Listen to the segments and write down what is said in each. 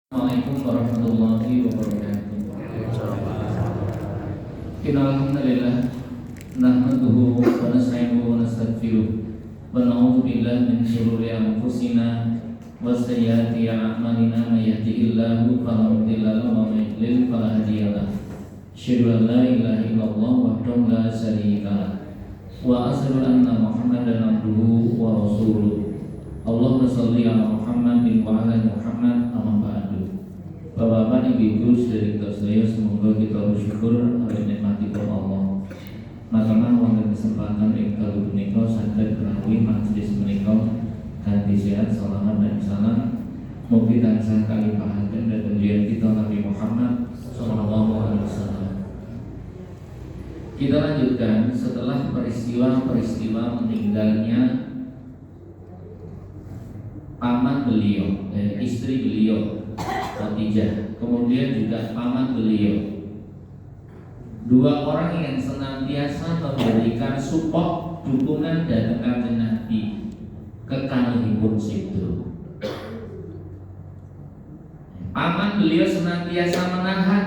Assalamualaikum warahmatullahi wabarakatuh. Innalhamdulillah nahmaduhu wa nasta'inuhu wa nastaghfiruh wa na'udzu billahi min shururi anfusina wa sayyiati a'malina may yahdihillahu fala mudilla lahu wa may yudlil fala hadiya lahu. Asyhadu an la ilaha illallah wahdahu la syarika lahu wa asyhadu anna Muhammadan abduhu wa rasuluh. Allahumma shalli ala Muhammadin wa ala Muhammad amma ba'du. Bapak-bapak, ibu-ibu, saudara saya, semoga kita bersyukur atas nikmat Allah. Makamah wonten kesempatan ing dalu punika saged menawi majelis menika kanthi sehat salawat dan salam mugi tansah kalipahaken dhateng kita Nabi Muhammad sallallahu alaihi wasallam. Kita lanjutkan setelah peristiwa meninggalnya paman beliau, istri beliau Khadijah, kemudian juga paman beliau, dua orang yang senantiasa memberikan support, dukungan dan kanjeng Nabi kekalihipun situ. Paman beliau senantiasa menahan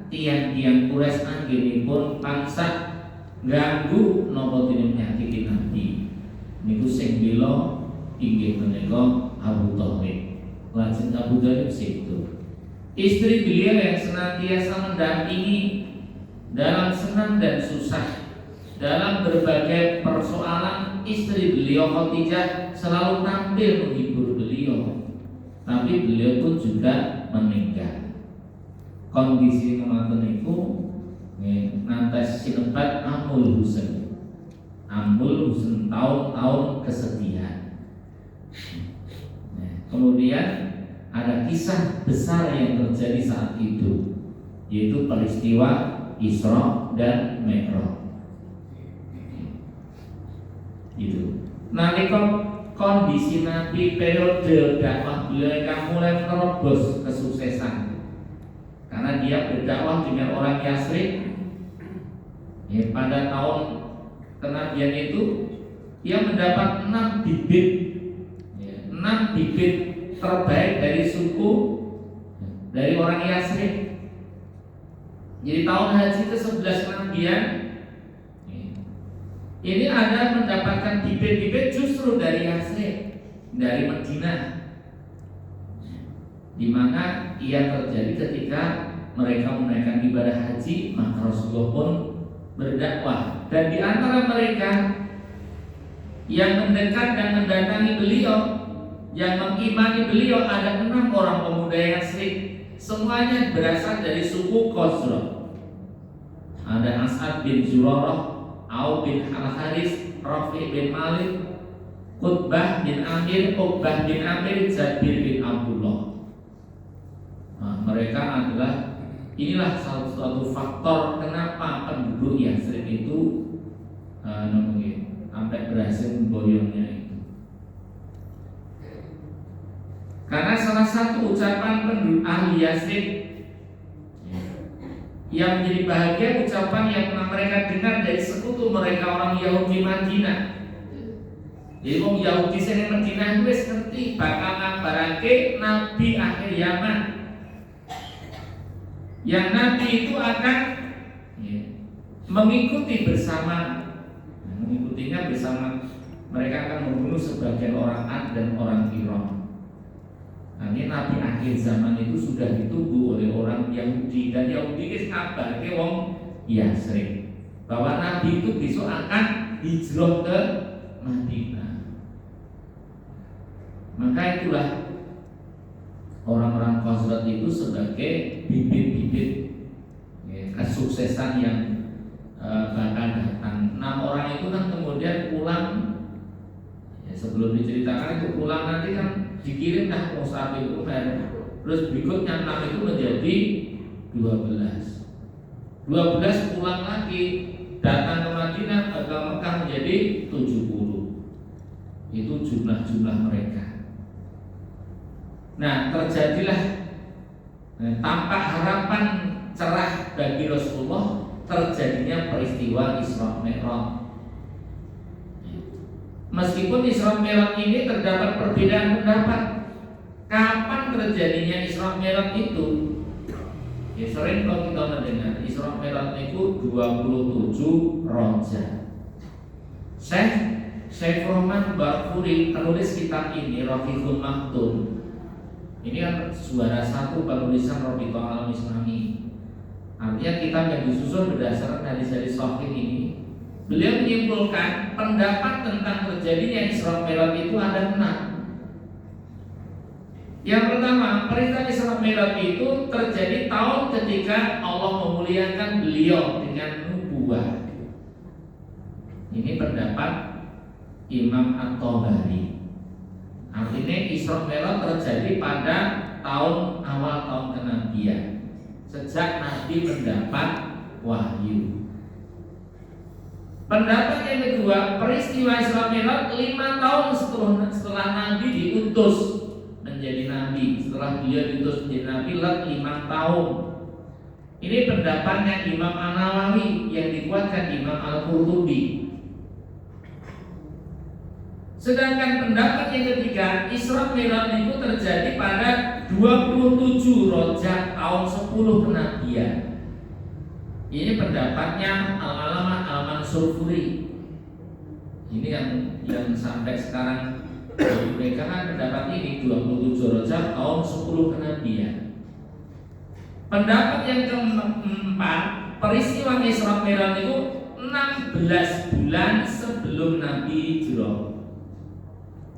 tiang-tiang Quraisy anggenipun pangsa ganggu napa dene nyakiti Nabi. Niku sing bela inggih menika Abu Thalib. Lajeng Abu Thalib situ. Istri beliau yang senantiasa mendampingi dalam senang dan susah, dalam berbagai persoalan, istri beliau Khadijah selalu tampil menghibur beliau. Tapi beliau pun juga meninggal. Kondisi ngoten niku nantes sinebat Amul Husain. Amul Husain tahun-tahun kesedihan. Kemudian ada kisah besar yang terjadi saat itu, yaitu peristiwa Isra dan Mi'raj. Itu. Nalika kondisi Nabi periode dakwah beliau yang mulai menerobos kesuksesan, karena dia berdakwah dengan orang Yasrib. Pada tahun kenabian itu dia mendapat 6 bibit terbaik dari suku dari orang Yasrib. Jadi tahun haji ke-11 kenabian ini ada mendapatkan bibit-bibit justru dari Yasrib, dari Madinah, di mana ia terjadi ketika mereka menaikkan ibadah haji, maka Rasulullah pun berdakwah. Dan di antara mereka yang mendekat dan mendatangi beliau, yang mengimani beliau ada 6 orang pemuda Yasrib. Semuanya berasal dari suku Khazraj. Ada As'ad bin Zurarah, Auf bin Al-Haris, Rafi' bin Malik, Qutbah bin Amir, Uqbah bin Amir, Jabir bin Abdullah. Mereka adalah, inilah salah satu faktor kenapa penduduk Yasrib itu sampai berhasil memboyongnya itu. Karena salah satu ucapan penduduk ahli Yasrib yang menjadi bahagia, ucapan yang pernah mereka dengar dari sekutu mereka orang Yahudi Madinah. Jadi orang Yahudi sini Madinah wis ngerti bakal ngabarake Nabi akhir zaman, yang Nabi itu akan mengikutinya bersama, mereka akan membunuh sebagian orang Ad dan orang Iram. Ini Nabi akhir zaman itu sudah ditunggu oleh orang Yahudi, dan Yahudi itu kabar ke wong Yasrib bahwa Nabi itu besok akan hijrah ke Madinah. Maka itulah orang-orang Khazraj itu sebagai bibit-bibit kesuksesan yang bakal datang. 6 orang itu kan kemudian pulang. Sebelum diceritakan itu pulang nanti kan dikirim Mus'ab bin Umair. Terus berikutnya 6 itu menjadi 12 pulang lagi, datang ke Madinah, ke Mekah menjadi 70. Itu jumlah mereka. Nah, terjadilah tampak harapan cerah bagi Rasulullah, terjadinya peristiwa Isra Mi'raj. Meskipun Isra Mi'raj ini terdapat perbedaan pendapat, Kapan terjadinya Isra Mi'raj itu? Ya sering kalau kita mendengar Isra Mi'raj itu 27 Rajab. Syekh Roman Barfuri penulis kitab ini Rafiqul Maktum. Ini kan juara satu penulisan Rabithah Alam Islami. Artinya kitab yang disusun berdasarkan hadis-hadis sahih ini. Beliau menyimpulkan pendapat tentang terjadinya Isra Mi'raj itu ada 6. Yang pertama, perintah Isra Mi'raj itu terjadi tahun ketika Allah memuliakan beliau dengan nubuwah. Ini pendapat Imam At-Tabari. Artinya Isra Mi'raj terjadi pada awal tahun kenabian, sejak Nabi mendapat wahyu. Pendapat yang kedua, peristiwa Isra Mi'raj 5 tahun setelah Nabi diutus menjadi Nabi. Setelah beliau diutus menjadi Nabi 5 tahun. Ini pendapatnya Imam An-Nawawi yang dikuatkan Imam Al-Qurtubi. Sedangkan pendapat yang ketiga, Isra Mi'raj itu terjadi pada 27 Rajab tahun 10 kenabian. Ini pendapatnya Al-Alamah Al-Mansur-Furi. Ini yang sampai sekarang mereka kan pendapat ini 27 Rajab tahun 10 kenabian. Pendapat yang keempat, peristiwa Isra Mi'raj itu 16 bulan sebelum Nabi hijrah.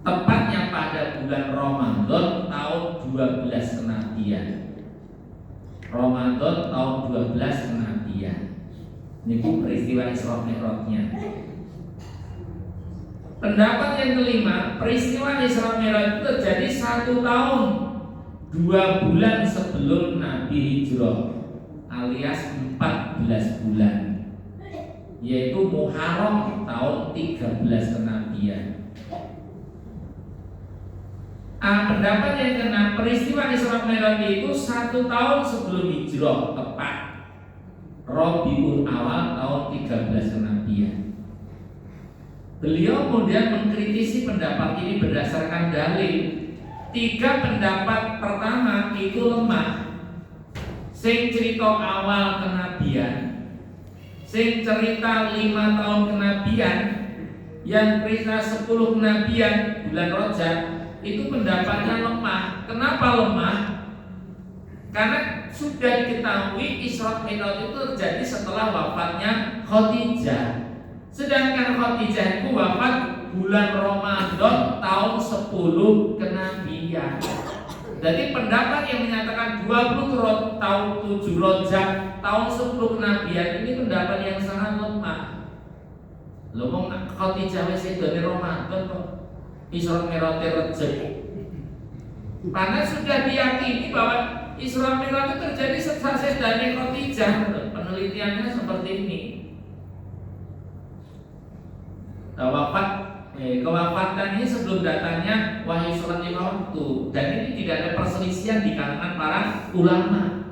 Tepatnya pada bulan Ramadan tahun 12 kenabian. Ramadan tahun 12 kenabian. Ini peristiwa Isra Mi'rajnya. Pendapat yang kelima, peristiwa Isra Mi'raj itu terjadi 1 tahun 2 bulan sebelum Nabi hijrah, alias 14 bulan, yaitu Muharram tahun 13 kenabian. Pendapat yang keenam, peristiwa Isra Mi'raj itu 1 tahun sebelum hijrah, tepat Rabiul Awal tahun 13 kenabian. Beliau kemudian mengkritisi pendapat ini berdasarkan dalil. 3 pendapat pertama itu lemah. Sing cerita awal kenabian, sing cerita 5 tahun kenabian, yang cerita 10 kenabian bulan Rajab, itu pendapatnya lemah. Kenapa lemah? Karena sudah diketahui Isra Mi'raj itu terjadi setelah wafatnya Khadijah. Sedangkan Khadijah itu wafat bulan Ramadan tahun 10 kenabian. Jadi pendapat yang menyatakan 20 tahun 7 Rajab tahun 10 kenabian ini pendapat yang sangat lemah. Lho Khadijah wis sedone Ramadan kok Isra Mi'raj terjadi. Karena sudah diyakini bahwa Isra Mi'raj itu terjadi setelah sedane Khadijah. Penelitiannya seperti ini. Kewafatan ini sebelum datangnya wahyu sholat 5 waktu, dan ini tidak ada perselisihan di kalangan para ulama.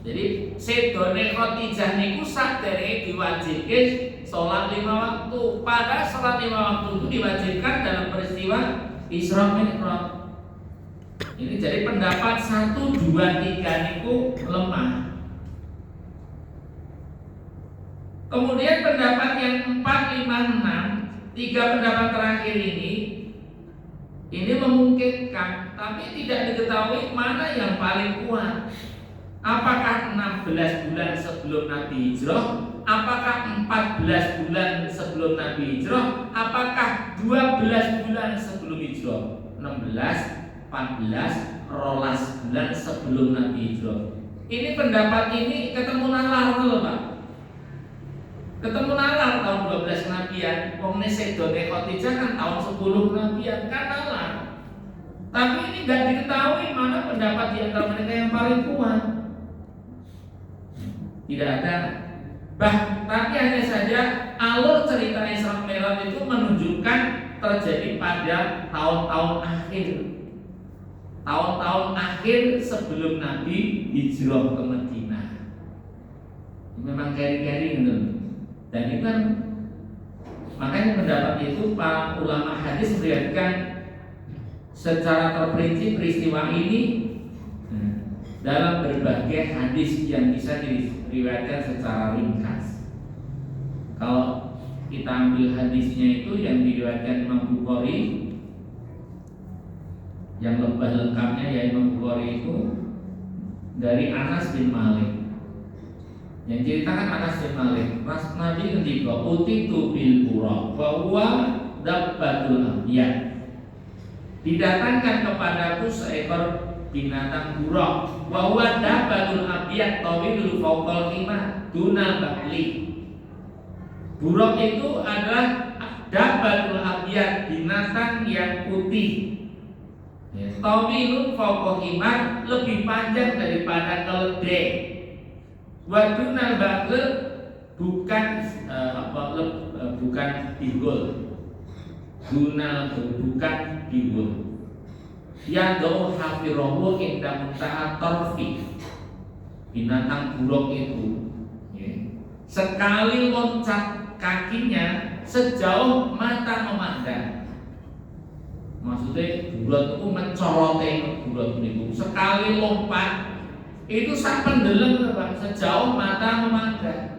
Jadi sedone Khadijah niku sadere diwajibke sholat 5 waktu. Pada sholat 5 waktu itu diwajibkan dalam peristiwa Isra Mi'raj. Ini jadi pendapat 1, 2, 3 niku lemah. Kemudian pendapat yang 4, 5, 6, 3 pendapat terakhir ini memungkinkan, tapi tidak diketahui mana yang paling kuat. Apakah 16 bulan sebelum Nabi hijrah? Apakah 14 bulan sebelum Nabi hijrah? Apakah 12 bulan sebelum hijrah? 16, 14, 12 bulan sebelum Nabi hijrah. Ini pendapat ini ketemu nalar loh Pak. Ketemu nalar tahun 12 kenabian. Wong sedone Khadijah kan tahun 10 kenabian, kan nalar. Tapi ini tidak diketahui mana pendapat di antara mereka yang paling kuat. Tidak ada. Tapi hanya saja alur cerita Isra Mi'raj itu menunjukkan terjadi pada tahun-tahun akhir. Tahun-tahun akhir sebelum Nabi hijrah ke Madinah. Memang keri-keri gitu. Dan itu kan makanya pendapat itu para ulama hadis meriwayatkan secara terperinci peristiwa ini dalam berbagai hadis yang bisa diriwayatkan secara ringkas. Kalau kita ambil hadisnya itu yang diriwayatkan Imam Bukhari, yang lebih lengkapnya ya Imam Bukhari itu dari Anas bin Malik. Yang ceritakan Anas bin Malik, Nabi ketika utitu bil buraq wa huwa dabbatul anbiya. Didatangkan kepadaku seekor binatang buraq wa huwa dabbatul anbiya tawilul fawqal himar dunal bahli. Buraq itu adalah dabbatul anbiya, binatang yang putih. Tawilun fawqal himar, lebih panjang daripada keledai. Wadunal bagel bukan bukan bigol. Dunal bukan bigol. Yang doa hafirohu indah muntaha torfi. Binatang buruk itu sekali loncat kakinya sejauh mata memandang. Maksudnya bulat itu mencorote bulat itu sekali lompat itu sak pendeleng sejauh mata memandang.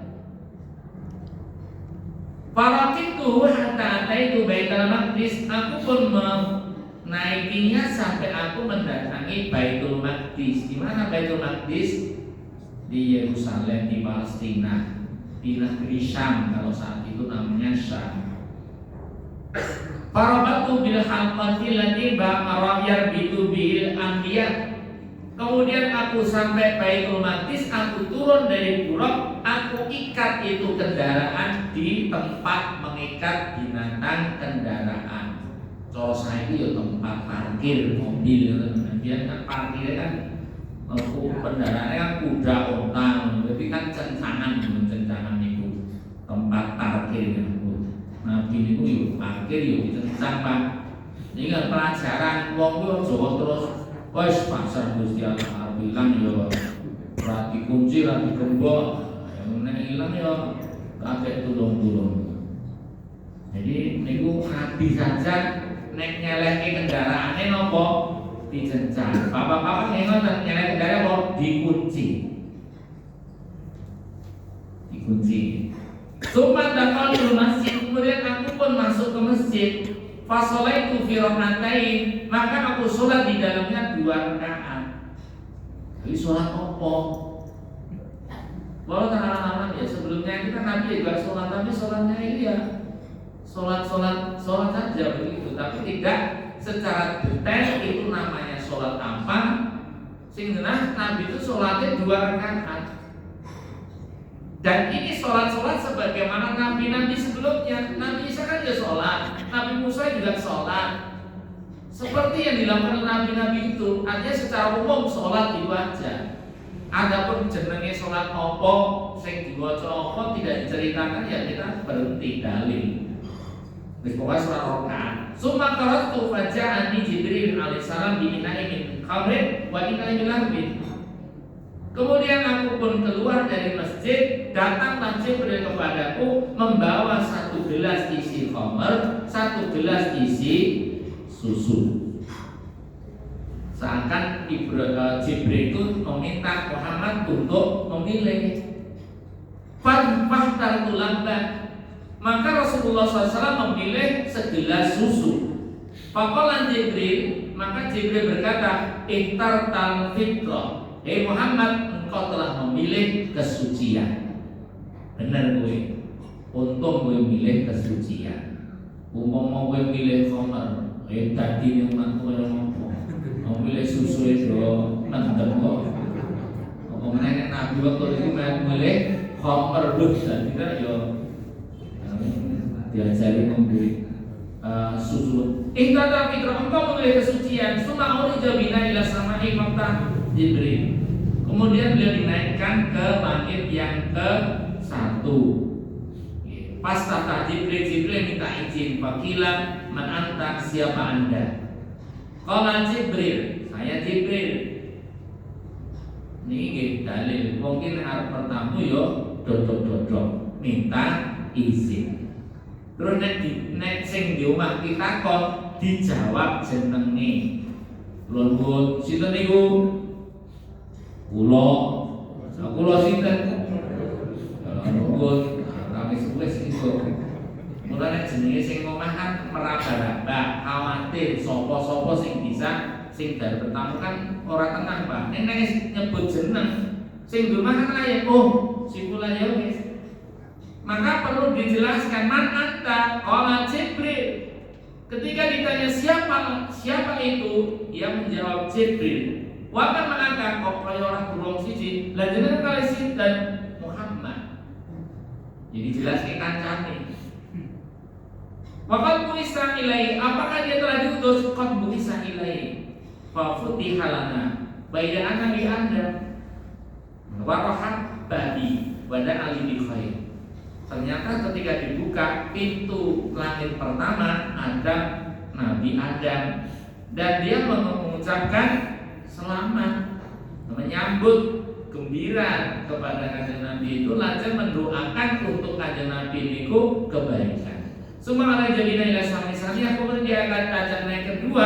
Farakitu hatta ataitu Baitul Maqdis, aku pun menaikinya sampai aku mendatangi Baitul Maqdis. Di mana Baitul Maqdis? Di Yerusalem, di Palestina, di negeri Syam, kalau saat itu namanya Syam. Farabatu bil halqati lati ba'ara yarbitu bil anbiya. Kemudian aku sampai Baitul Maqdis, aku turun dari buraq, aku ikat itu kendaraan di tempat mengikat binatang kendaraan. Kalau saya itu tempat parkir mobil, biar kan parkirnya kan kendaraannya kan kuda ontang, jadi kan cencangan itu tempat parkir. Nabi itu yuk parkir yuk cencang Pak. Ini kan pelajaran wong yo Jawa terus wes pasar Gusti Allah bilang yo rati kunci rati gembok yang nek ilang yo kakek tulung-tulung. Jadi niku Nabi saja nek nyelehke kendaraane nopo dicencang. Bapak-bapak ngoten nyeleh kendaraan kok dikunci. Summa dakhalul masjid, kemudian aku pun masuk ke masjid. Fasolaitu fi rak'atain, maka aku sholat di dalamnya 2 rakaat. Jadi sholat apa? Kalau tangan-tangan ya sebelumnya kita Nabi juga sholat, tapi sholatnya ini ya sholat saja begitu, tapi tidak secara detail itu namanya sholat apa. Sehingga Nabi itu sholatnya 2 rakaat. Dan ini sholat-sholat sebagaimana Nabi-Nabi sebelumnya. Nabi Isa kan juga sholat, Nabi Musa juga sholat. Seperti yang dilakukan Nabi-Nabi itu, artinya secara umum sholat itu aja. Adapun jenenge sholat opo, sing diwaca opo tidak diceritakan, ya kita berhenti dalil. Pokoknya sholat rakaat. Summa qara'tu faja'ani Jibril alaihissalam bi ina'in min khamrin wa ina'in min lahmin. Kemudian aku pun keluar dari masjid, datanglah Jibril kepadaku membawa 1 gelas isi khamr, 1 gelas isi susu. Seakan Jibril itu meminta Muhammad untuk memilih. Fahtar tulambat, maka Rasulullah SAW memilih segelas susu. Faqala Jibril, maka Jibril berkata, "Ikhtartal fitrah." Hei Muhammad, engkau telah memilih kesucian. Benar gue. Untung gue milih kesucian. Mau gue milih khamr, tadi yang aku mau milih susu itu mantep kok. Ngomongnya Nabi waktu itu milih khamr dulu dan kita yo diajari membeli susu. Ikhtar fitrah, engkau memilih kesucian. Suma urija bina ila sama'i maktah Jibril. Kemudian beliau dinaikkan ke langit yang ke-1. Pas kata Jibril minta izin. Fakila man anta, siapa anda? Qala Jibril, saya Jibril. Ini dalil. Mungkin arep pertama yo dodok-dodok minta izin. Terus nek sing di omah kita kok dijawab jenenge. Kula nuwun sinten niku? Kula sinten? Nuwun wis iku. Mulane jenenge sing omah kan meraba-raba, khawatir sapa-sapa sing bisa sing dar bertamu kan ora tenang, Pak. Nek nyebut jeneng sing di rumah kan layak, si kula ya wis. Maka perlu dijelaskan man anta, qala Jibril. Ketika ditanya siapa itu, ia menjawab Jibril. Wa kan mengatakan kok kaya orang burung siji, lah jenengan kali sinten? Muhammad. Jadi jelas ke kancane. Waqad bu'isa ilaihi, apakah dia telah diutus? Qad bu'isa ilaihi. Fa futiha lana baina nabi Anda. Wa rahab babi wa da'a li khair. Ternyata ketika dibuka pintu langit pertama ada Nabi Adam dan dia mengucapkan selamat, menyambut gembira kepada kanjeng Nabi itu, lanjut mendoakan untuk kanjeng Nabi itu kebaikan. Semua ala jabina ila sami-sami, kemudian dia akan ajak naik kedua.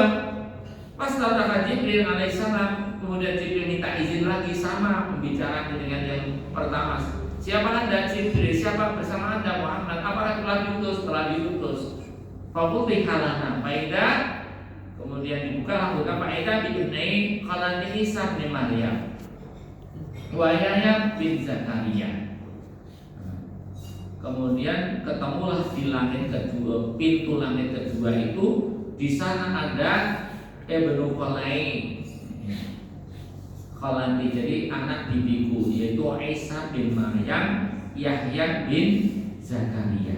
Pas datang Jibril alaihissalam, kemudian Jibril minta izin lagi sama pembicaraan dengan yang pertama. Siapa Anda? Jibril. Siapa bersama Anda? Muhammad. Apakah telah diutus? Telah diutus. Fakulti halana faida. Kemudian dibuka buka faida bi'ibnai khalani Isa bin Maryam wa Yahya bin Zakaria. Kemudian ketemulah di langit kedua, pintu langit kedua itu, di sana ada Ibnu Khalani, jadi anak bibiku, yaitu Isa bin Maryam, Yahya bin Zakaria.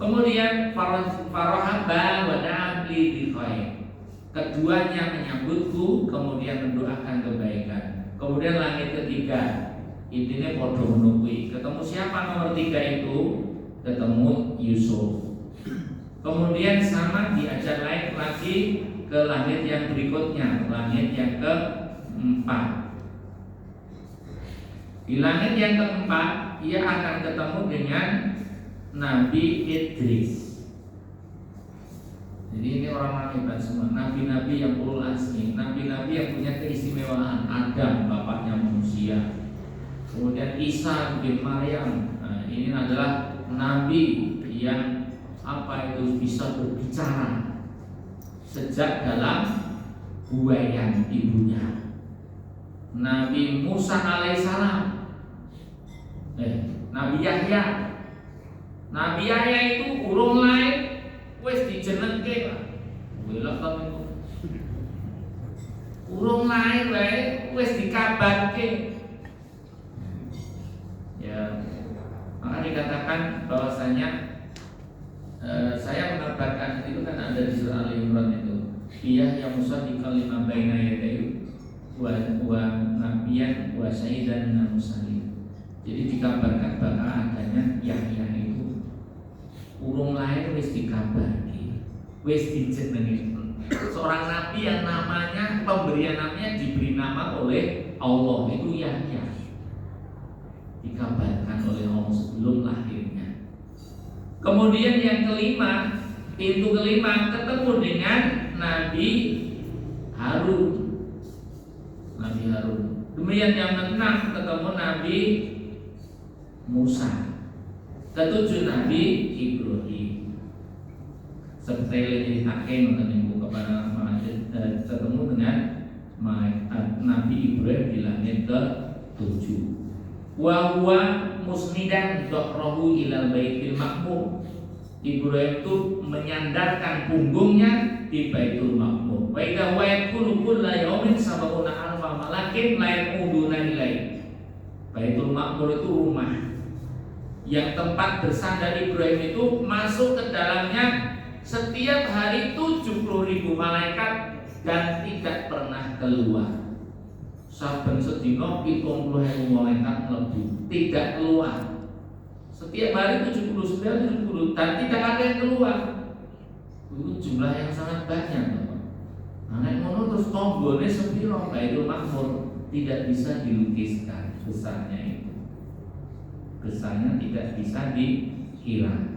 Kemudian farahaba wa da'abli bi khair. Keduanya menyambutku, kemudian mendoakan kebaikan. Kemudian langit ketiga, intinya podo menunggu. Ketemu siapa nomor 3 itu? Ketemu Yusuf. Kemudian sama diajak naik lagi ke langit yang berikutnya, langit yang keempat. Di langit yang keempat, ia akan ketemu dengan Nabi Idris. Jadi ini orang-orang hebat semua, nabi-nabi yang ulul azmi, nabi-nabi yang punya keistimewaan. Adam bapaknya manusia, kemudian Isa bin Maryam, ini adalah nabi yang itu bisa berbicara sejak dalam buayan ibunya. Nabi Musa alaihissalam, Nabi Yahya itu urung lain wis dijenengke Pak. Urung lain wae wis dikabarke. Ya, maka dikatakan bahwasanya saya mengabarkan itu kan ada di surah Al-Imran itu. Iya yang Musa di kalimah baina yadayhi wa nabiyan wa sayyidan min al-mursalin. Jadi dikabarkan bahwa adanya Yahya itu urung lain wis dikabarki, wis dijenengi. Seorang nabi yang namanya, pemberian namanya diberi nama oleh Allah, itu Yahya. Dikabarkan oleh Allah sebelum lahirnya. Kemudian yang kelima, pintu kelima ketemu dengan Nabi Harun. Demikian yang keenam ketemu Nabi Musa. Ketujuh Nabi Ibrahim. Seperti yang ditakkan mengenai kepada ketemu dengan Nabi Ibrahim di langit ke-7. Wa huwa musnidan dhahrahu ilal baitil ma'mur. Ibrahim itu menyandarkan punggungnya di Baitul Ma'mur. Wa idza wa'adul kulla yaumin sab'una alfa malakin la yaquduna ilaihi. Baitul Ma'mur itu rumah yang tempat bersandar Ibrahim itu, masuk ke dalamnya setiap hari 70.000 malaikat dan tidak pernah keluar. Saben sedina 70.000 malaikat lebih tidak keluar. Setiap hari 70 dan tidak ada yang keluar. Itu jumlah yang sangat banyak. Nah, ngono terus tonggone sepiro Baitul Ma'mur tidak bisa dilukiskan besarnya itu. besarnya tidak bisa dikira.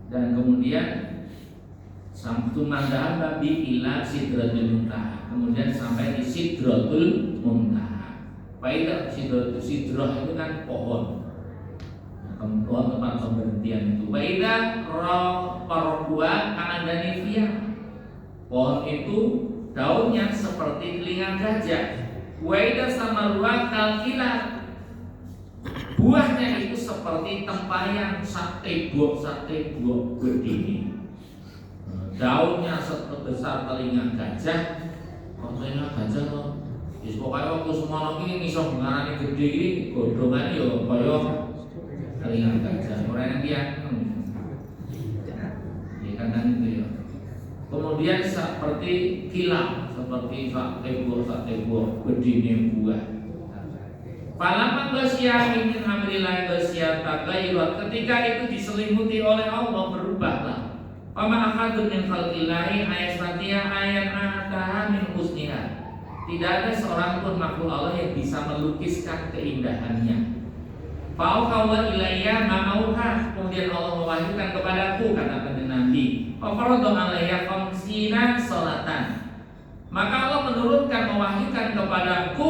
Dan kemudian Sumandahab Nabi ila Sidratul Muntaha, kemudian sampai di Sidratul Muntaha. Faidah Sidrah itu kan pohon, tempat pemberhentian itu. Faidah Parbuah Kanandanivia, pohon itu daunnya seperti telinga gajah. Faidah Samaruah Kalkila, buahnya itu seperti tempayan sate buah gede. Daunnya sebesar telinga gajah. Kok telinga gajah kok? Wis pokoke waktu semono iki iso ngarani gede iki godhongane ya kaya telinga gajah. Ora enak ya. Ya kan itu ya. Kemudian seperti kilau, seperti sate buah gedene buah. Falamma ghasyya min amrillah ghasyya tagayyurat, ketika itu diselimuti oleh Allah berubahlah. Fama ahadun min khalqillahi ayasnatiya ayan ataha min husniha. Tidak ada seorang pun makhluk Allah yang bisa melukiskan keindahannya. Fa'auha ilayya ma'auha, kemudian Allah mewahyukan kepadaku, kata Nabi, fafaradu alayya khamsina salatan. Maka Allah menurunkan, mewahyukan kepadaku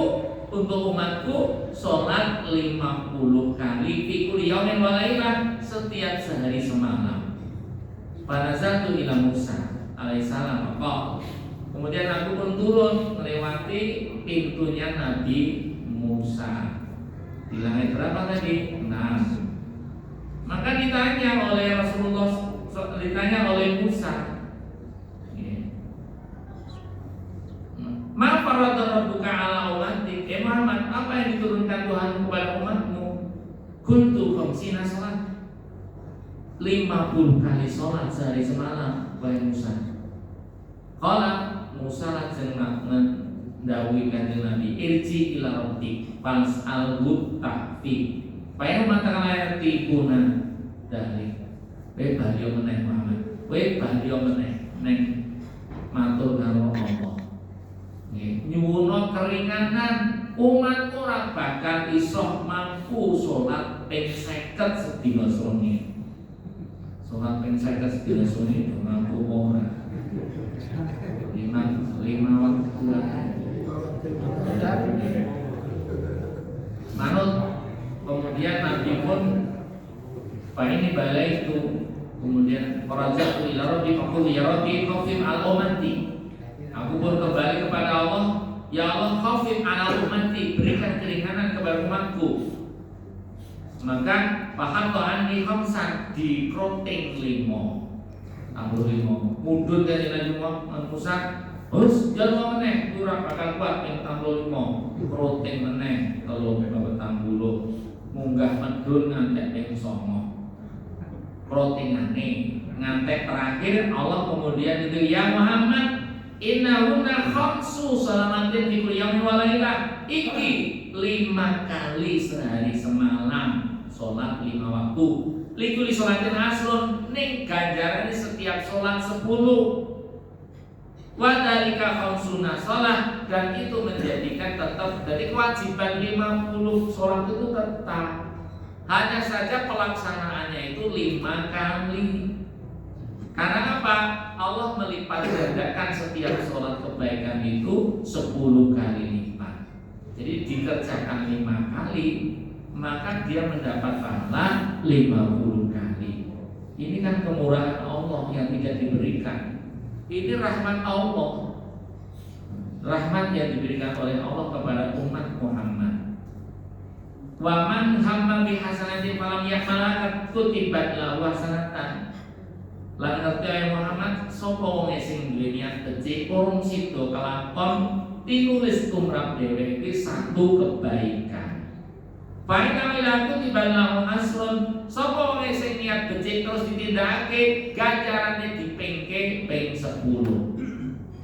untuk umatku salat 50 kali fi kulli yaumin wa lailah, setiap sehari semalam. Fanazaltu ila Musa alaihissalam. Kemudian aku pun turun melewati pintunya Nabi Musa. Di langit berapa tadi? 6. Maka ditanya oleh Rasulullah, ditanya oleh Musa, ma farada rabbuka ala ummati, Muhammad, apa yang diturunkan Tuhan kepada umatmu? Kuntu khamsina salat, 50 kali sholat sehari semalam. Wahai Musa, qala Musa lajeng mendhawuhi kanjeng Nabi, irji ila rabbik fas'al ta'fi fa in matakan ayat tibuna dari we bali meneh Muhammad, we bali meneh neng matur karo Allah, nyuwun keringanan, umat ora bakal iso mampu sholat ping 50 sedina srone. Sholat ping 50 sedina srone mampu ora. Lima waktu. Manut. Kemudian Nabi pun ini balai itu, kemudian Farajatu ila rabbi faqul ya rabbi khafif al ummati. Aku pun kembali kepada Allah, ya Allah khafif al ummati, berikan keringanan kepada umatku. Maka fahatta anni khamsan, di kroting 5. Tambah 5. Mudun dari Nabi Musa, terus jangan meneh, ora bakal kuat yang tambah 5. Kroting meneh 30. Munggah medun ngantek ping 9. Krotingane ngantek terakhir Allah kemudian itu, ya Muhammad, innahunna khamsu salamatin fi kulli yaumin wa lailah. Iki 5 kali sehari semalam, sholat 5 waktu. Likuli sholatin asrun, ning ganjarane setiap sholat 10. Wa dzalika khamsuna shalah, dan itu menjadikan tetap dari kewajiban 50 sholat itu tetap. Hanya saja pelaksanaannya itu 5 kali. Karena apa? Allah melipat gandakan setiap sholat kebaikan itu 10 kali lipat. Jadi dikerjakan 5 kali, maka dia mendapat pahala 50 kali. Ini kan kemurahan Allah yang tidak diberikan. Ini rahmat Allah, rahmat yang diberikan oleh Allah kepada umat Muhammad. Wa man hamma bi hasanatin falam ya'malha kutibat lahu hasanatan. Lan ngerti Muhammad, sapa wong sing duwe niat becik urung sida kelakon, tinulis tumrap dhewe iki satu kebaikan. Faina milaku tibalahu asrun, sapa wong sing niat becik terus ditindakake, ganjarane dipengke ping 10.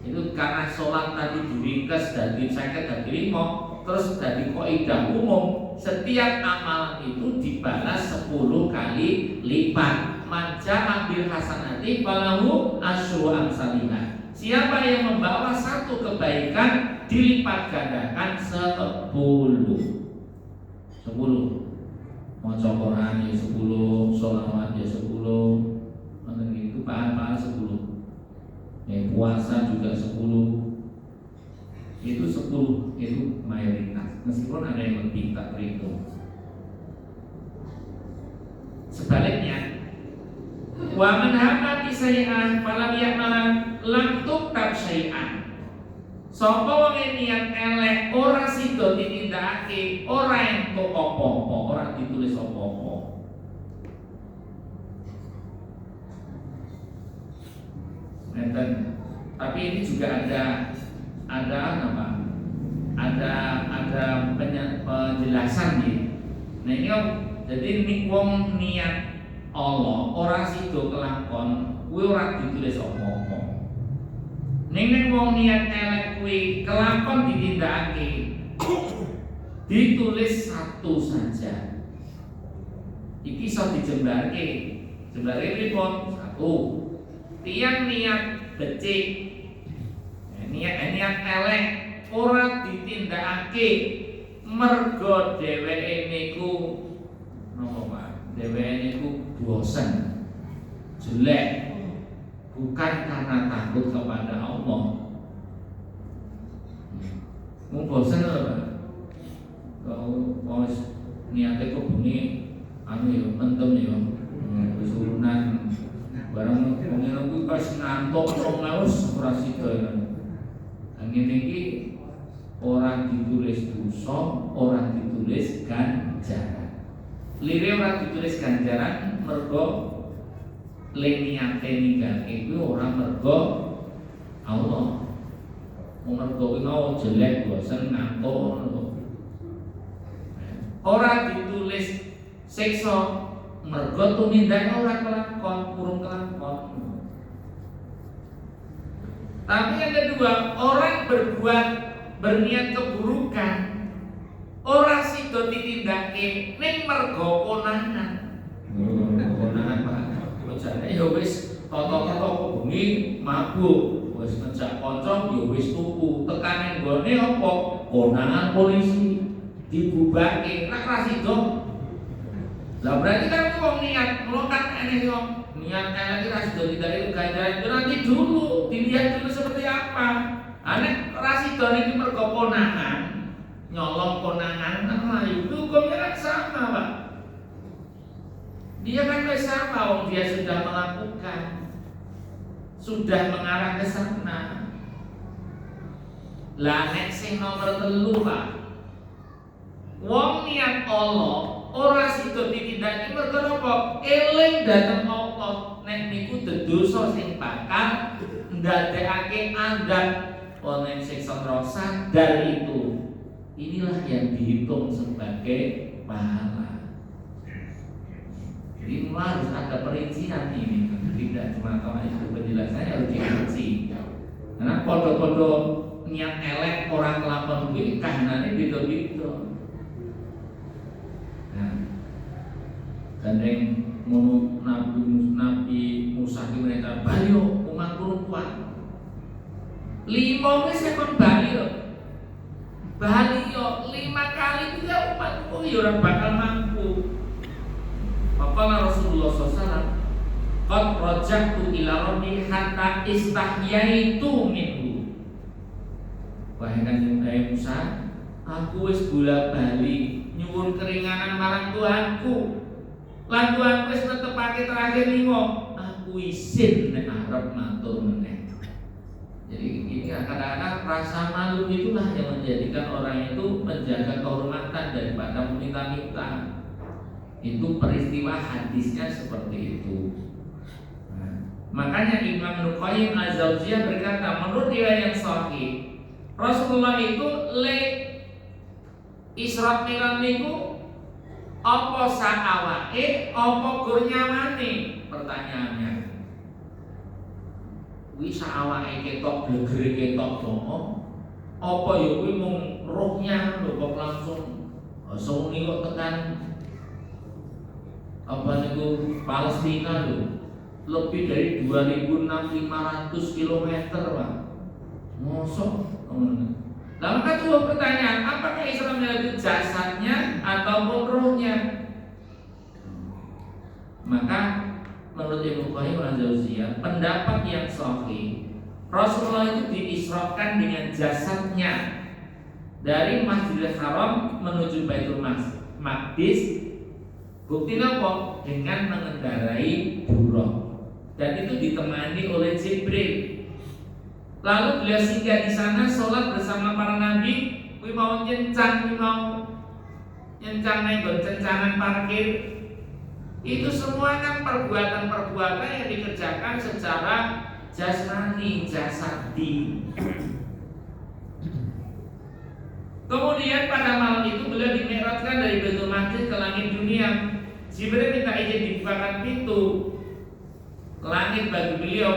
Itu karena sholat tadi diringkes dari 50 dari 5, terus dari kaidah umum, setiap amalan itu dibalas 10 kali lipat. Maja ambil hasanati falahu asyru amsalihah. Siapa yang membawa satu kebaikan dilipat gandakan 10. 10. Maca Quran ya 10, sholawat ya 10. Ngoten itu pahala 10. Puasa juga 10. Itu 10 itu mayoritas. Meskipun ada yang lebih tak terhitung. Sebaliknya, wa man hamma bi sayyi'ah falam ya'mal lam tuktab syai'an. Sapa wong niat elek ora sida ditindakake, ora entuk apa-apa, ora ditulis apa-apa. Nenten. Tapi ini juga ada apa? Ada penjelasan nih. Nah ini jadi wong niat Allah ora sida kelakon, kuwi ora ditulis apa-apa. Ning wong niat elek kuwi kelakon ditindakake, ditulis satu saja. Iki iso dijembarke. Jembarke pripun? Satu. Tiang niat becik, niat elek ora ditindakake mergo dheweke niku napa Pak? Dheweke niku bosen, jelek, bukan karena takut kepada Allah. Mau bosen lho Pak. Kalau niatnya kok bunyi anu ya, mentem ya, kesurunan barang pengen aku pas ngantuk laus ora sida ya. Angin iki ora ditulis dosa, ora ditulis ganjaran. Lire ora ditulis ganjaran mergo niate ninggalke kuwi ora mergo Allah. Mergo kuwi mau jelek bosen ngantuk. Ora ditulis siksa mergo tumindake ora kelakon, kurung kelakon. Tapi yang kedua, orang berniat keburukan, ora sida ditindakake ning mergo konangan. Konangan Pak. Jane ya wis toto-toto bengi mabuk, wis ngejak kanca ya wis tuku. Tekane nggone apa? Konangan polisi dibubake. Nek ra sida lah berarti kan wong niat, lo kan eneh yo niat elek ra sida ditindakake ganjaran itu nanti dulu dilihat dulu seperti apa. Nek ra sida niki mergo konangan, nyolong konangan kan layu, hukumnya kan sama Pak. Dia kan sama, wong dia sudah melakukan, sudah mengarah ke sana. Lah nek sing nomor 3 Pak, wong niat Allah ora sida ditindakake mergo napa? Eling dhateng Allah. Nek niku dosa sing bakal ndadekake andhap ana siksa neraka sadar itu. Inilah yang dihitung sebagai pahala. Jadi harus ada perincian ini, tidak cuma tahu itu penjelasannya harus dirinci. Karena podo-podo niat elek orang kelakon kuwi kahanane beda-beda. Nah, gandeng ngono Nabi Musa ki mereka bayo umat perempuan. 5 wis kon bayo. Bali yo 5 kali juga umatku yo ora bakal mampu. Maka Rasulullah SAW qad raja'tu ila rabbi hatta istahyaitu minhu. Wahai Kanjeng Musa, aku wis bola-bali nyuwun keringanan marang Tuhanku. Lan Tuhanku wis netepake terakhir 5. Aku isin nek arep matur meneh. Jadi ini kadang-kadang rasa malu itulah yang menjadikan orang itu menjaga kehormatan daripada meminta-minta. Itu peristiwa hadisnya seperti itu. Nah, makanya Imam Nuqayyim Az-Zawjiyah berkata, menurut riwayat yang sahih, Rasulullah itu Isra Mi'raj niku apa saawake apa gur nyamane? Pertanyaannya. Kuwi saawake ketok blegere ketok donga apa ya kuwi mung rohnya lho kok langsung suni kok tekan apa niku Palestina lho, lebih dari 2.500 km Pak. Mosok Lalu kan tuh pertanyaan, apakah Isra Mi'raj itu jasadnya ataupun rohnya? Maka menurut Ibnu Qayyim al-Jauziyah, pendapat yang sahih, Rasulullah itu diisrakan dengan jasadnya dari Masjidil Haram menuju Baitul Maqdis. Bukti apa? Dengan mengendarai buruk, dan itu ditemani oleh Jibril. Lalu beliau singgah di sana, sholat bersama para nabi. Kui mau nyencang, nego cencangan parkir. Itu semua kan perbuatan-perbuatan yang dikerjakan secara jasmani, jasadi. Kemudian pada malam itu beliau dimi'rajkan dari Baitul Maqdis ke langit dunia. Jibril minta izin dibukakan pintu langit bagi beliau.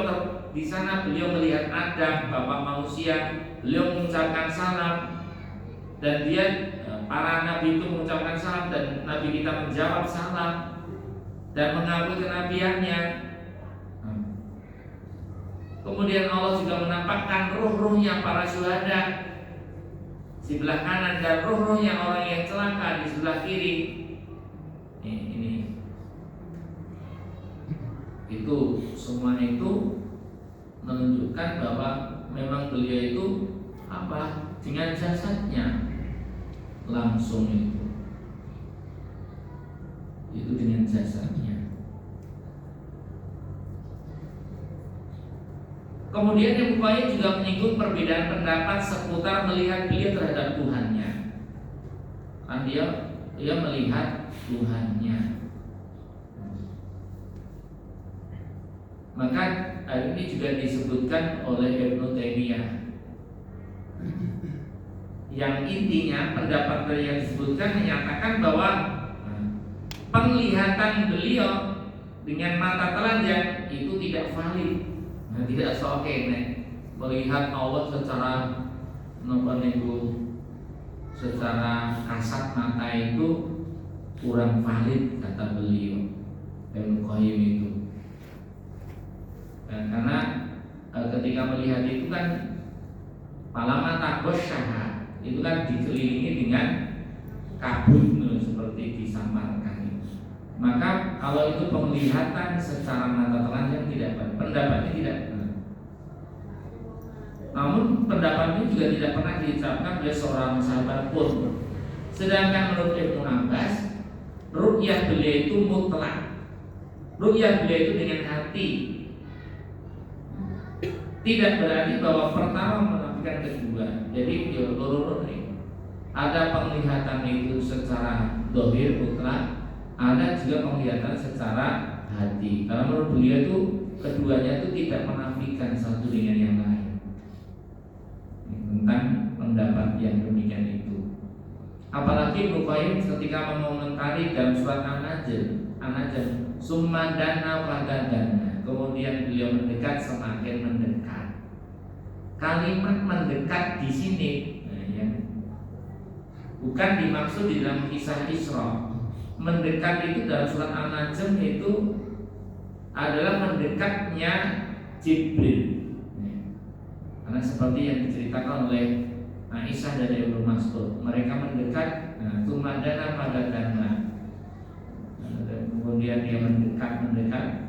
Di sana beliau melihat Adam, bapak manusia. Beliau mengucapkan salam, dan para nabi itu mengucapkan salam, dan nabi kita menjawab salam dan mengakui kenabiannya. Kemudian Allah juga menampakkan ruh-ruhnya para syuhada di sebelah kanan, dan ruh-ruhnya orang yang celaka di sebelah kiri. Ini itu semua itu menunjukkan bahwa memang beliau itu dengan jasadnya langsung itu dengan jasadnya. Kemudian Ibnu Qayyim juga menyinggung perbedaan pendapat seputar melihat beliau terhadap Tuhannya. Kan dia melihat Tuhannya. Maka hal ini juga disebutkan oleh Ibnu Taimiyah. Yang intinya pendapat yang disebutkan menyatakan bahwa penglihatan beliau dengan mata telanjang itu tidak valid, tidak sahih. Melihat Allah secara kasat mata itu kurang valid, kata beliau Ibnu Qayyim itu. Karena ketika melihat itu kan palama takosyaha, itu kan dikelilingi dengan kabut seperti disamarkan. Maka kalau itu penglihatan secara mata telanjang tidak, pendapatnya tidak benar. Namun pendapat ini juga tidak pernah diucapkan oleh seorang sahabat pun. Sedangkan menurut Ibnu Abbas, ru'yah beliau itu mutlak. Ru'yah beliau itu dengan hati. Tidak berarti bahwa pertama menafikan kedua. Jadi ada penglihatan itu secara dohir mutlak, ada juga penglihatan secara hati. Karena menurut beliau itu keduanya itu tidak menafikan satu dengan yang lain. Tentang pendapat yang demikian itu. Apalagi Ibnu Qayyim ketika mengomentari dalam surat An-Najm, summa dana fadadana. Kemudian beliau mendekat semakin mendekat. Kalimat mendekat di sini bukan dimaksud di dalam kisah Isra. Mendekat itu dalam surat An-Najm itu adalah mendekatnya Jibril. Karena seperti yang diceritakan oleh Aisyah dari Ibnu Mas'ud, mereka mendekat, tumadana fadadana. Kemudian dia mendekat.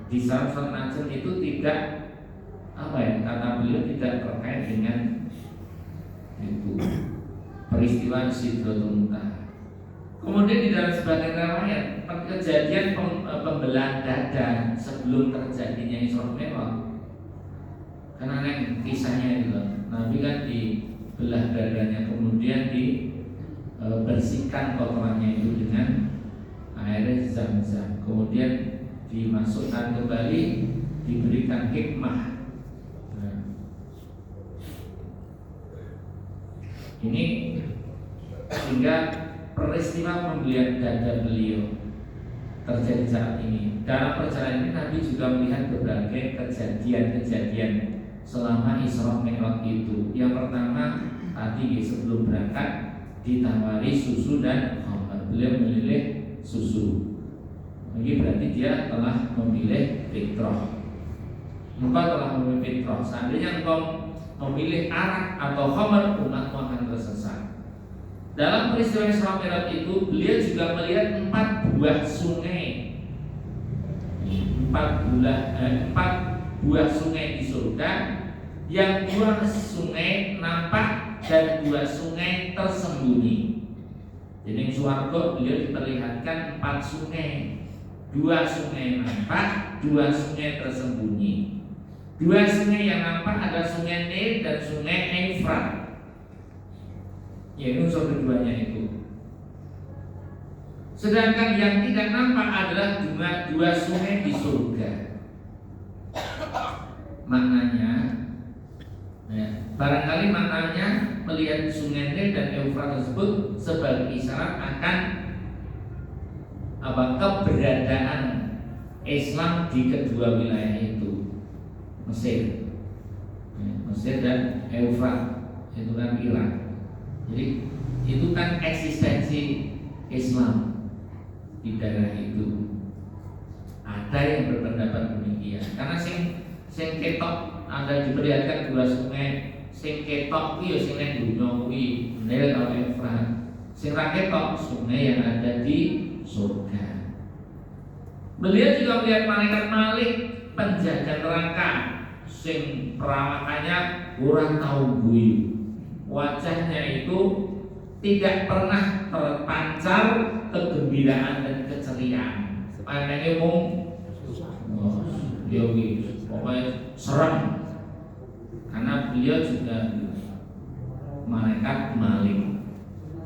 Di surat An-Najm itu tidak kata beliau tidak terkait dengan itu peristiwa Sidratul Muntaha. Kemudian di dalam sebagian riwayat kejadian pembelahan dada sebelum terjadinya Isra Mi'raj. Karena kisahnya itu Nabi kan dibelah dadanya, kemudian dibersihkan kotorannya itu dengan air Zam-Zam, kemudian dimasukkan kembali, diberikan hikmah. Ini sehingga peristiwa pembelian dada beliau terjadi saat ini. Dalam perjalanan ini Nabi juga melihat berbagai kejadian-kejadian selama Isra Mi'raj itu. Yang pertama tadi sebelum berangkat ditawari susu dan khamar. Beliau memilih susu. Ini berarti dia telah memilih fitrah. Engkau telah memilih fitrah. Seandainya engkau memilih arak atau khamar, umatmu akan tersesat. Dalam peristiwa Isra Mi'raj itu beliau juga melihat 4 buah sungai, 4 buah sungai di surga, yang 2 sungai nampak dan 2 sungai tersembunyi. Jadi di swarga beliau diperlihatkan 4 sungai, 2 sungai nampak, 2 sungai tersembunyi. 2 sungai yang nampak ada sungai Nil dan sungai Efrat, yaitu unsur keduanya itu. Sedangkan yang tidak nampak adalah 2 sungai di surga. Maknanya, ya, barangkali maknanya melihat sungai Nil dan Efrat tersebut sebagai isyarat akan keberadaan Islam di kedua wilayah itu, Mesir dan Efrat, itu kan Irak. Jadi itu kan eksistensi Islam di daerah itu. Ada yang berpendapat demikian, karena sing ketok ada diperlihatkan 2 sungai, sing ketok kuwi ya sing ning dunya kuwi Nil atau Efrat, sing ra ketok sungai yang ada di surga. Beliau juga melihat malaikat Malik, penjaga neraka, sing perawakannya kurang tahu guyu. Wajahnya itu tidak pernah terpancar kegembiraan dan keceriaan. Maknanya dia pokoknya serem, karena beliau juga malaikat Malik.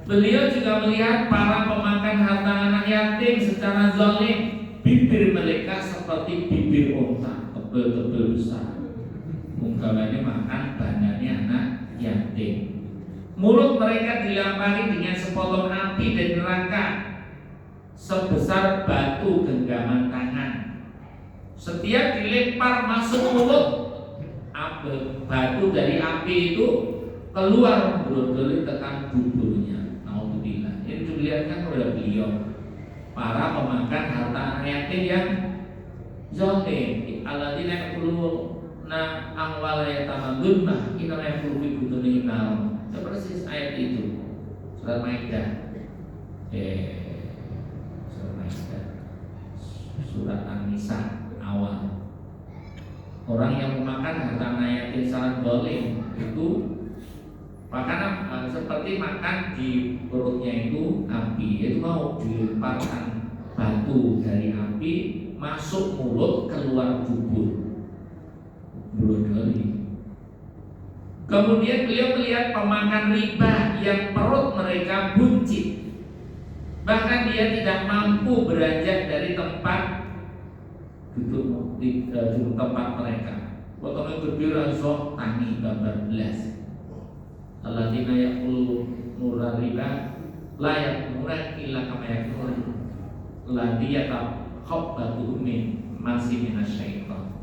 Beliau juga melihat para pemakan harta anak yatim secara zalim. Bibir mereka seperti bibir unta, tebel-tebel besar. Ungkapannya makan bandarnya anak yatim. Mulut mereka dilampari dengan sepotong api dari neraka sebesar batu genggaman tangan. Setiap dilempar masuk mulut, batu dari api itu keluar berdoli tekan buburnya. Alhamdulillah. Ini dilihatkan oleh beliau para pemakan harta anak yatim yang zalim. Alladzina yaquluna amwala yatama dzulma inna yaqulu fi butunihim nar. Itu persis ayat itu, surat Maidah. Surat An-Nisa awal. Orang yang memakan harta anak yatim secara zalim itu makanan seperti makan di perutnya itu api, itu mau dilemparkan batu dari api masuk mulut keluar bubur. Kemudian beliau melihat pemakan riba yang perut mereka buncit, bahkan dia tidak mampu beranjak dari tempat duduk di tempat mereka. Waktu berbira sok tangi gambar belas. Alladzina yaquluna riba la yaquluna illa kama yaqul ladzi yatakhabbatu min masih minasyaitan.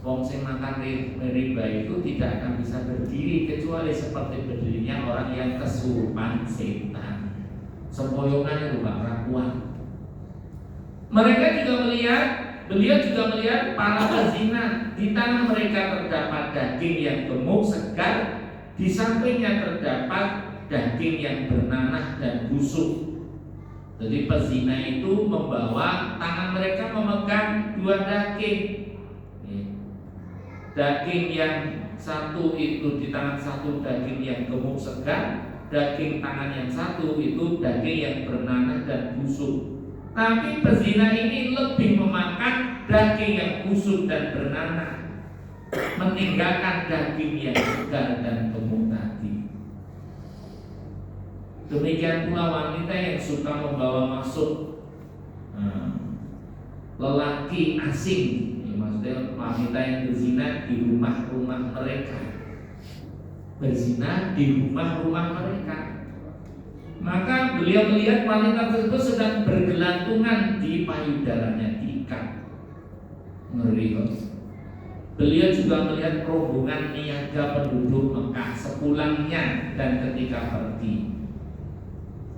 Wong sing makan riba itu tidak akan bisa berdiri kecuali seperti berdirinya orang yang kesurupan setan. Sempoyongan itu gak kuat. Beliau juga melihat para pezina. Di tangan mereka terdapat daging yang gemuk segar, di sampingnya terdapat daging yang bernanah dan busuk. Jadi pezina itu membawa tangan mereka memegang 2 daging. Daging yang satu itu di tangan satu daging yang gemuk segar, daging tangan yang satu itu daging yang bernanah dan busuk. Tapi pezina ini lebih memakan daging yang busuk dan bernanah, meninggalkan daging yang segar dan gemuk tadi. Demikian pula wanita yang suka membawa masuk lelaki asing, maksudnya wanita yang berzina di rumah-rumah mereka, berzina di rumah-rumah mereka. Maka beliau melihat wanita tersebut sedang bergelantungan di payudaranya, diikat. Ngeri kok. Beliau juga melihat rombongan niaga penduduk Mekah sepulangnya dan ketika pergi.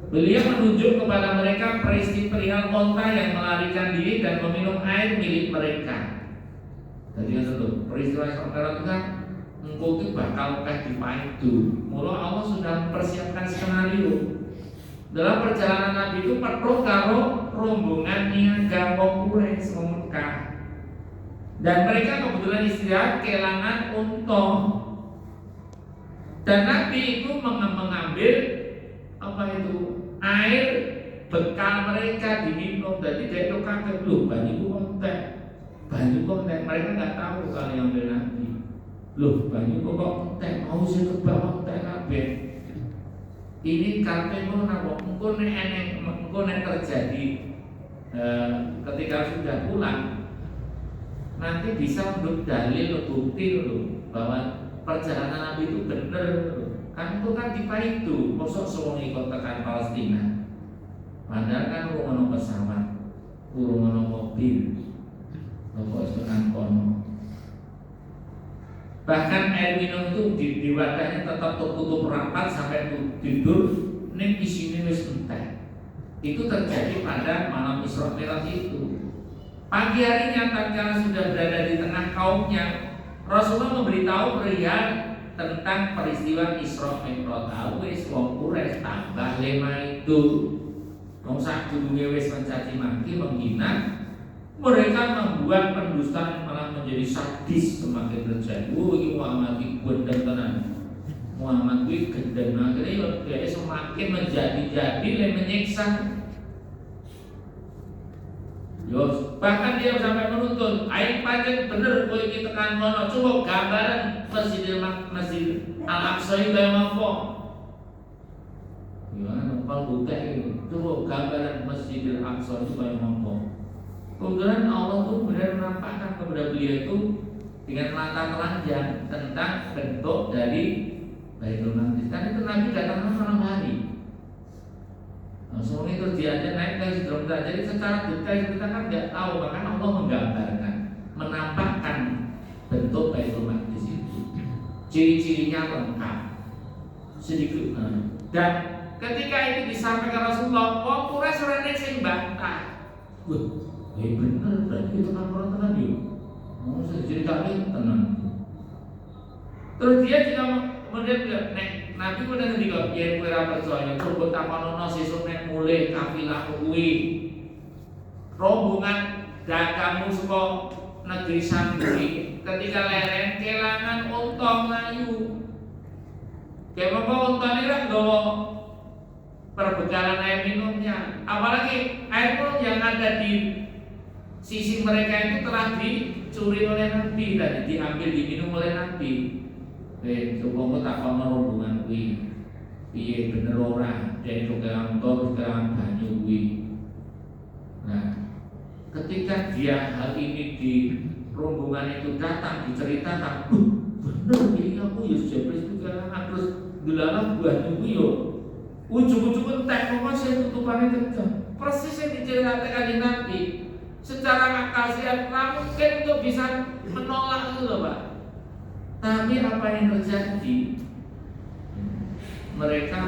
Beliau menunjuk kepada mereka perihal onta yang melarikan diri dan meminum air milik mereka. Jadi itu peristiwa Isra itu kan engkau itu bakal kayak dipaidu. Mula Allah sudah mempersiapkan skenario. Dalam perjalanan Nabi itu perlu karo rombongan niaga wong Quraisy Mekah. Dan mereka kebetulan istirahat kelangan unta. Dan Nabi itu mengambil air bekal mereka diminum. Jadi dia itu kaget, loh banyu kontek. Mereka nggak tahu kalau yang ambil Nabi. Loh banyu kok kontek, mau saya ke bawah kontek kabeh. Ini karena engkau terjadi ketika sudah pulang, nanti bisa untuk dalil bukti bahwa perjalanan Nabi itu benar. Kan itu kan dipaidu, mosok semua ikut tekan Palestina. Padahal kan urung pesawat, urung mobil, kok tekan kono. Bahkan air minum itu di wadahnya tetap tertutup rapat sampai tidur, ning isine wis entek. Itu terjadi pada malam Isra Mi'raj itu. Pagi harinya tatkala sudah berada di tengah kaumnya, Rasulullah memberitahu pria tentang peristiwa Isra Mi'raj. Wis wong Quraisy tambah lema itu. Wong sadurunge wis mencaci maki menghina, mereka membuat pendustaan malah menjadi sadis semakin terjadi. Ini Muhammad itu gendeng tenan. Muhammad itu gendeng, akhirnya dia semakin menjadi-jadi dan menyiksa. Bahkan dia sampai menuntut, air pancen bener kowe iki tekan kono, coba gambaran Masjid Al-Aqsa itu yang apa? Gimana numpang butek itu? Coba gambaran Masjid Al-Aqsa itu kayak apa? Kemudian Allah tuh benar menampakkan kepada beliau itu dengan mata telanjang tentang bentuk dari Baitul Maqdis. Kan itu Nabi datang malam hari. Langsung itu dia aja naik ke Sidron. Jadi secara detail kita kan nggak tahu, bahkan Allah menggambarkan, menampakkan bentuk Baitul Maqdis itu. Ciri-cirinya lengkap. Sedikit. Dan ketika itu disampaikan Rasulullah, wong Quraisy ora nek sing bantah. Bener, berarti itu kan orang tenang yuk. Mau saya ceritakan tenang. Terus dia juga melihat Nabi udah ngendika yen kowe ora percaya, coba takonono sesuk nek mulih kafilah kuwi. Rombongan dagang saka negeri Sambui ketika lereng kelangan unta mlayu. Kemapa untane ra nggawa perbekalan air minumnya, apalagi air minum yang ada di sisi mereka itu telah dicuri oleh Nabi dan diambil diminum oleh Nabi. Coba tak kono rombongan kuwi. Piye bener ora den kelangan banyu kuwi. Nah, ketika dia hal ini di rombongan itu datang diceritakan, bener iki aku ya jebres itu kelangan terus delalah banyu kuwi yo. Ujung-ujung entek kok saya tutupane kenceng. Persis yang diceritakan Nabi. Secara akal sehat mungkin untuk bisa menolak itu loh Pak. Tapi apa yang terjadi? Mereka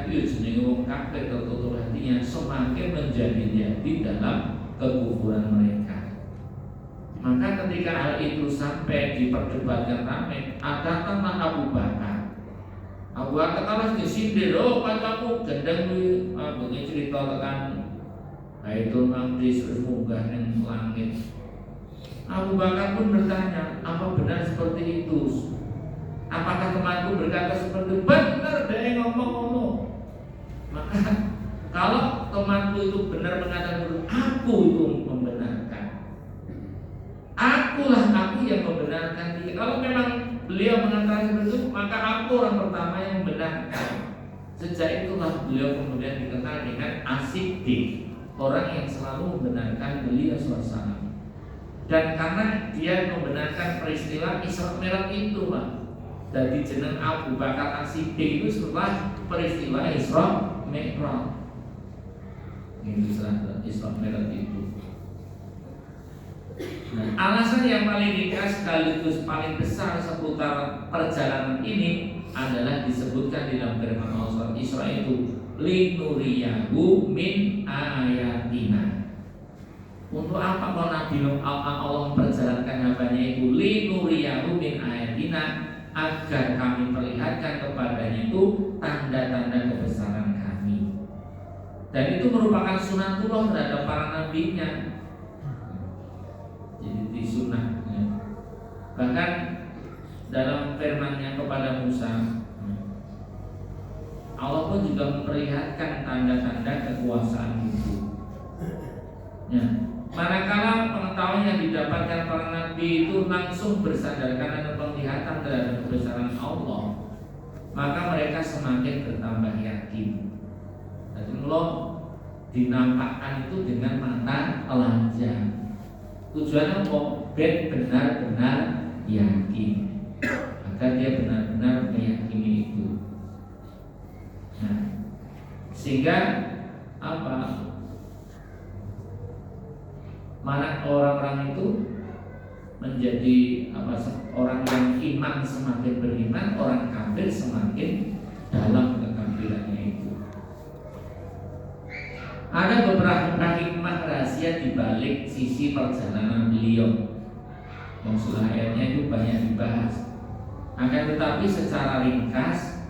itu jenenge wong kafir tertutup hatinya, semakin menjadi dalam kekufuran mereka. Maka ketika hal itu sampai diperdebatkan ramai, datanglah Abu Bakar. Abu Bakar kalah disindir, oh kancaku gendeng kuwi, begini cerita tekan Baitul Maqdis terus munggah ning langit. Abu Bakar pun bertanya, apa benar seperti itu? Apakah temanku berkata seperti itu? Benar dia ngomong-ngomong. Maka kalau temanku itu benar mengatakan itu, aku itu membenarkan. Aku yang membenarkan dia. Kalau memang beliau mengatakan seperti itu, maka aku orang pertama yang membenarkan. Sejak itulah beliau kemudian dikenal dengan As-Siddiq, orang yang selalu membenarkan beliau SAW. Dan karena dia membenarkan peristiwa Isra Mi'raj itu, Pak. Jadi jeneng Abu Bakar As-Siddiq itu setelah peristiwa Isra Mi'raj. Ini Isra Mi'raj itu. Nah, alasan yang paling ringkas sekaligus paling besar seputar perjalanan ini adalah disebutkan di dalam firman Allah Isra itu linuriyahu min ayatina. Untuk apa kalau Nabi Allah memperjalankan hambanya kepadanya itu linuriyahu min ayatina, agar kami perlihatkan kepadanya itu tanda-tanda kebesaran kami. Dan itu merupakan sunatullah terhadap para nabinya. Jadi disunah ya. Bahkan dalam firman-Nya kepada Musa, Allah pun juga memperlihatkan tanda-tanda kekuasaan itu. Ya. Manakala pengetahuan yang didapatkan para nabi itu langsung bersandarkan pada penglihatan terhadap kebesaran Allah, maka mereka semakin bertambah yakin. Jadi Allah dinampakkan itu dengan mata telanjang. Tujuannya apa? Benar-benar yakin, agar dia benar-benar meyakini itu. Nah, sehingga apa? Mana orang-orang itu menjadi apa? Orang yang iman semakin beriman, orang kafir semakin dalam kekafirannya itu. Ada beberapa hikmah rahasia di balik sisi perjalanan beliau. Yang sudah ayatnya itu banyak dibahas. Akan tetapi secara ringkas,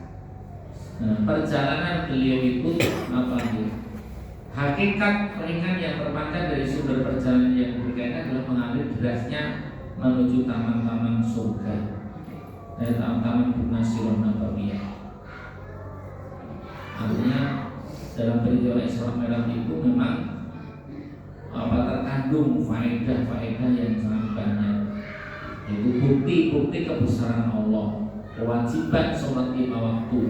perjalanan beliau itu apa itu? Hakikat ringan yang terpancar dari sumber perjalanan yang berkaitan adalah mengalir derasnya menuju taman-taman surga, dari taman-taman Bunasirun Nabawiyah. Artinya dalam peristiwa Isra Mi'raj itu memang terkandung faedah-faedah yang sangat banyak, yaitu bukti-bukti kebesaran Allah, kewajiban sholat 5 waktu,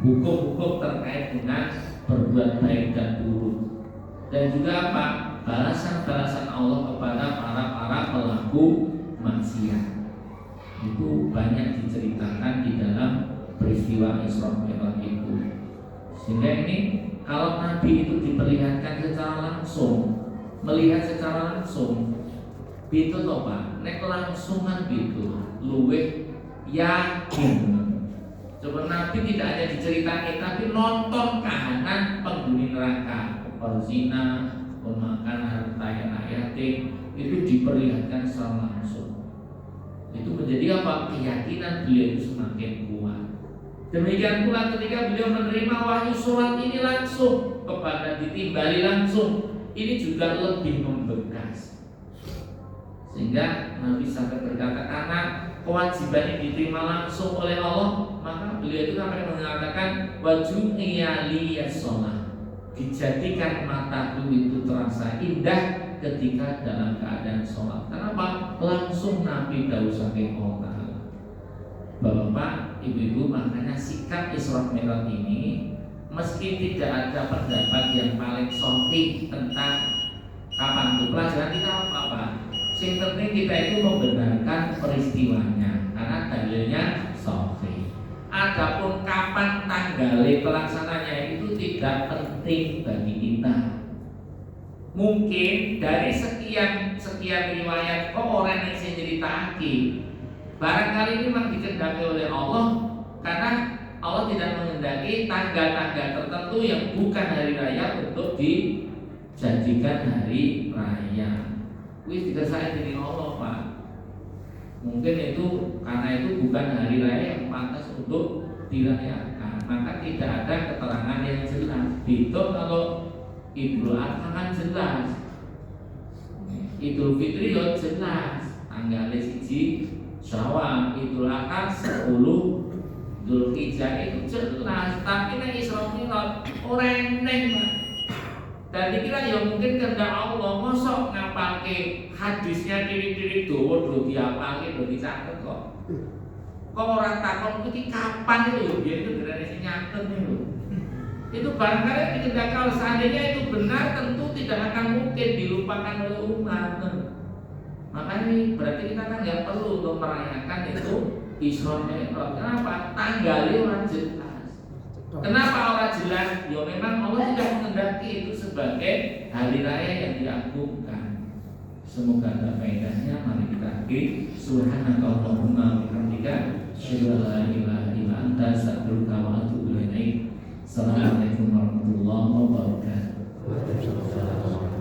hukum-hukum terkait dengan berbuat baik dan buruk, dan juga apa? Balasan-balasan Allah kepada para pelaku maksiat. Itu banyak diceritakan di dalam peristiwa Isra Mi'raj itu. Sehingga ini kalau Nabi itu diperlihatkan secara langsung, melihat secara langsung, itu loh Pak, nek langsungan gitu, luweh yakin. Coba Nabi tidak hanya diceritakan, tapi nonton kahanan penghuni neraka, perzina, pemakan harta yang yatim, itu diperlihatkan secara langsung. Itu menjadi apa? Keyakinan beliau itu semakin kuat. Demikian pula ketika beliau menerima wahyu surat ini langsung, kepada ditimbali langsung, ini juga lebih membekas. Sehingga Nabi sampai berkata, karena kewajiban ini diterima langsung oleh Allah, maka beliau itu sampai mengatakan wajuhnya liyas-sholah, dijadikan mataku itu terasa indah ketika dalam keadaan sholat. Kenapa? Langsung Nabi dawuh saking Allah. Bapak, ibu-ibu, makanya sikap Isra Mi'raj ini meski tidak ada pendapat yang paling sahih tentang kapan itu, pelajaran kita apa? Yang penting kita itu membenarkan peristiwanya karena dalilnya sahih. Adapun kapan tanggalnya pelaksananya itu tidak penting bagi kita. Mungkin dari sekian riwayat kok orang yang ceritakan, barangkali ini memang dikehendaki oleh Allah, karena Allah tidak menghendaki tanggal-tanggal tertentu yang bukan hari raya untuk dijadikan hari raya. Wis dikersai dengan Allah Pak. Mungkin itu karena itu bukan hari raya yang pantas untuk dirayakan, maka tidak ada keterangan yang jelas. Itu kalau Idul Adha kan jelas, Idul Fitri ya jelas, tanggal 1 Syawal, Idul Adha 10 Dzulhijjah itu jelas. Tapi nek Isra Mi'raj ora eneng Pak. Dan dikira ya mungkin kehendak Allah, mosok ngapalke hadisnya diri-diri dawa do diapalke do dicatet kok. Kok ora takon iki kapan itu ya biyen itu berane sing nyatet niku. Itu barangkali dikehendaki kalau seandainya itu benar tentu tidak akan mungkin dilupakan oleh umat. Makanya ini berarti kita kan nggak perlu untuk merayakan itu Isra Mi'raj. Kenapa? Tanggalnya orang jelas. Kenapa orang jelas? Ya memang Allah tidak menghendaki itu sebagai hari raya yang diagungkan. Semoga ada faedahnya. Mari kita akhiri. Subhanakallahumma wa bihamdika, asyhadu an la ilaha illa anta, astaghfiruka wa atubu ilaik. Assalamualaikum warahmatullahi wabarakatuh.